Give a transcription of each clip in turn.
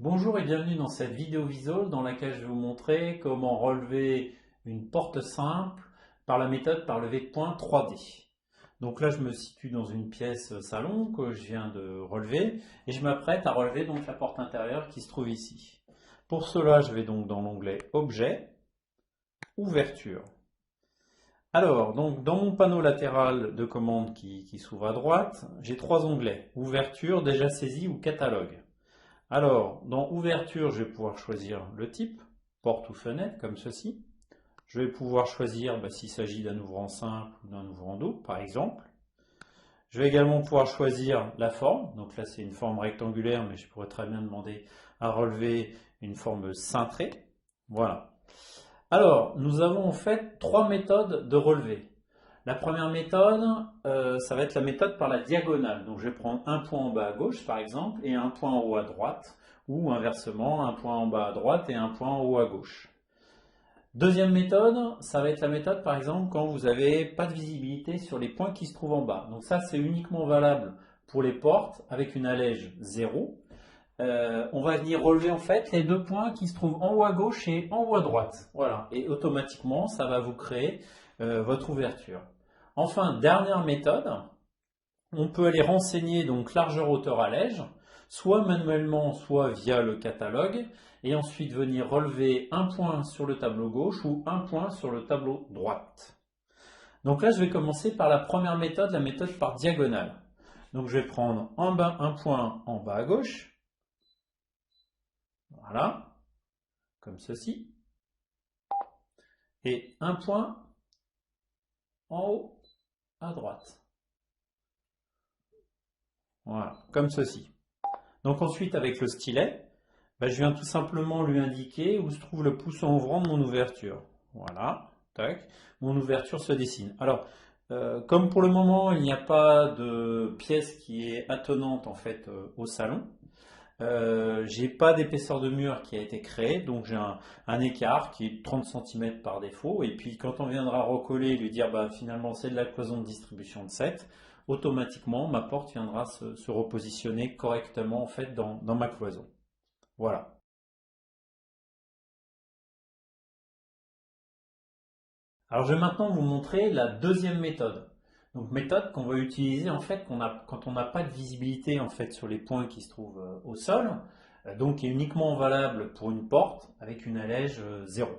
Bonjour et bienvenue dans cette vidéo visuelle dans laquelle je vais vous montrer comment relever une porte simple par la méthode par levée de poing 3D. Donc là je me situe dans une pièce salon que je viens de relever et je m'apprête à relever donc la porte intérieure qui se trouve ici. Pour cela je vais donc dans l'onglet Objet, Ouverture. Alors donc dans mon panneau latéral de commande qui s'ouvre à droite, j'ai trois onglets, Ouverture, Déjà saisi ou Catalogue. Alors, dans Ouverture, je vais pouvoir choisir le type, porte ou fenêtre, comme ceci. Je vais pouvoir choisir s'il s'agit d'un ouvrant simple ou d'un ouvrant double, par exemple. Je vais également pouvoir choisir la forme. Donc là, c'est une forme rectangulaire, mais je pourrais très bien demander à relever une forme cintrée. Voilà. Alors, nous avons en fait trois méthodes de relevé. La première méthode, ça va être la méthode par la diagonale. Donc je vais prendre un point en bas à gauche par exemple et un point en haut à droite, ou inversement, un point en bas à droite et un point en haut à gauche. Deuxième méthode, ça va être la méthode par exemple quand vous n'avez pas de visibilité sur les points qui se trouvent en bas. Donc ça c'est uniquement valable pour les portes avec une allège 0. On va venir relever en fait les deux points qui se trouvent en haut à gauche et en haut à droite. Voilà, et automatiquement ça va vous créer votre ouverture. Enfin, dernière méthode, on peut aller renseigner donc largeur, hauteur, allège, soit manuellement, soit via le catalogue, et ensuite venir relever un point sur le tableau gauche ou un point sur le tableau droite. Donc là, je vais commencer par la première méthode, la méthode par diagonale. Donc je vais prendre en bas un point en bas à gauche, voilà, comme ceci, et un point en haut à droite. Voilà, comme ceci. Donc ensuite, avec le stylet, je viens tout simplement lui indiquer où se trouve le pouce en ouvrant de mon ouverture. Voilà, tac, mon ouverture se dessine. Alors, comme pour le moment, il n'y a pas de pièce qui est attenante en fait au salon, j'ai pas d'épaisseur de mur qui a été créée, donc j'ai un écart qui est 30 cm par défaut. Et puis quand on viendra recoller et lui dire finalement c'est de la cloison de distribution de 7, automatiquement ma porte viendra se repositionner correctement en fait dans ma cloison. Voilà. Alors je vais maintenant vous montrer la deuxième méthode. Donc méthode qu'on va utiliser en fait quand on n'a pas de visibilité en fait sur les points qui se trouvent au sol, donc qui est uniquement valable pour une porte avec une allège 0.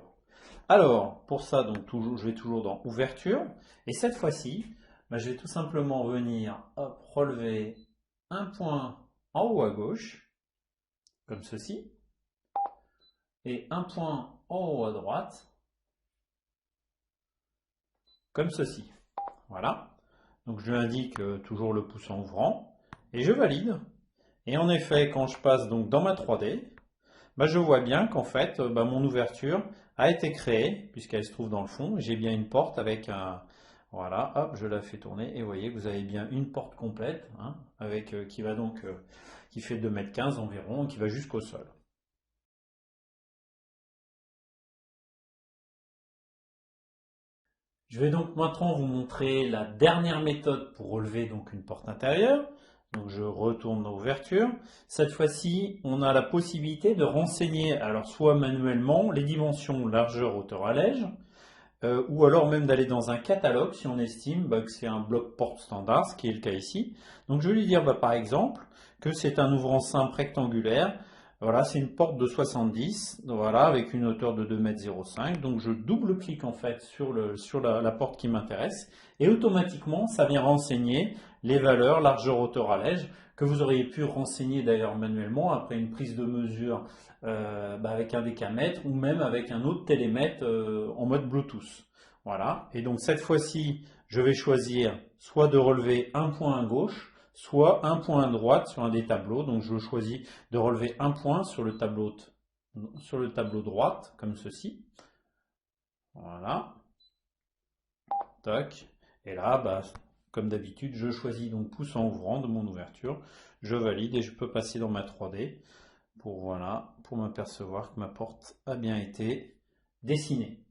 Alors pour ça donc je vais toujours dans ouverture et cette fois-ci je vais tout simplement venir relever un point en haut à gauche comme ceci et un point en haut à droite comme ceci. Voilà. Donc je lui indique toujours le pouce en ouvrant et je valide. Et en effet, quand je passe donc dans ma 3D, je vois bien qu'en fait, mon ouverture a été créée puisqu'elle se trouve dans le fond. J'ai bien une porte avec un... Voilà, hop, je la fais tourner et vous voyez que vous avez bien une porte complète avec, qui va donc, qui fait 2,15 m environ et qui va jusqu'au sol. Je vais donc maintenant vous montrer la dernière méthode pour relever donc une porte intérieure. Donc je retourne dans Ouverture. Cette fois-ci, on a la possibilité de renseigner, alors soit manuellement, les dimensions largeur, hauteur, allège, ou alors même d'aller dans un catalogue si on estime que c'est un bloc porte standard, ce qui est le cas ici. Donc je vais lui dire par exemple que c'est un ouvrant simple rectangulaire. Voilà, c'est une porte de 70, voilà, avec une hauteur de 2,05 m. Donc je double-clique en fait sur la porte qui m'intéresse et automatiquement ça vient renseigner les valeurs largeur, hauteur, allège que vous auriez pu renseigner d'ailleurs manuellement après une prise de mesure avec un décamètre ou même avec un autre télémètre en mode Bluetooth. Voilà, et donc cette fois-ci je vais choisir soit de relever un point à gauche, soit un point à droite sur un des tableaux. Donc je choisis de relever un point sur le tableau droite, comme ceci. Voilà. Tac. Et là, comme d'habitude, je choisis donc pouce en ouvrant de mon ouverture. Je valide et je peux passer dans ma 3D pour m'apercevoir que ma porte a bien été dessinée.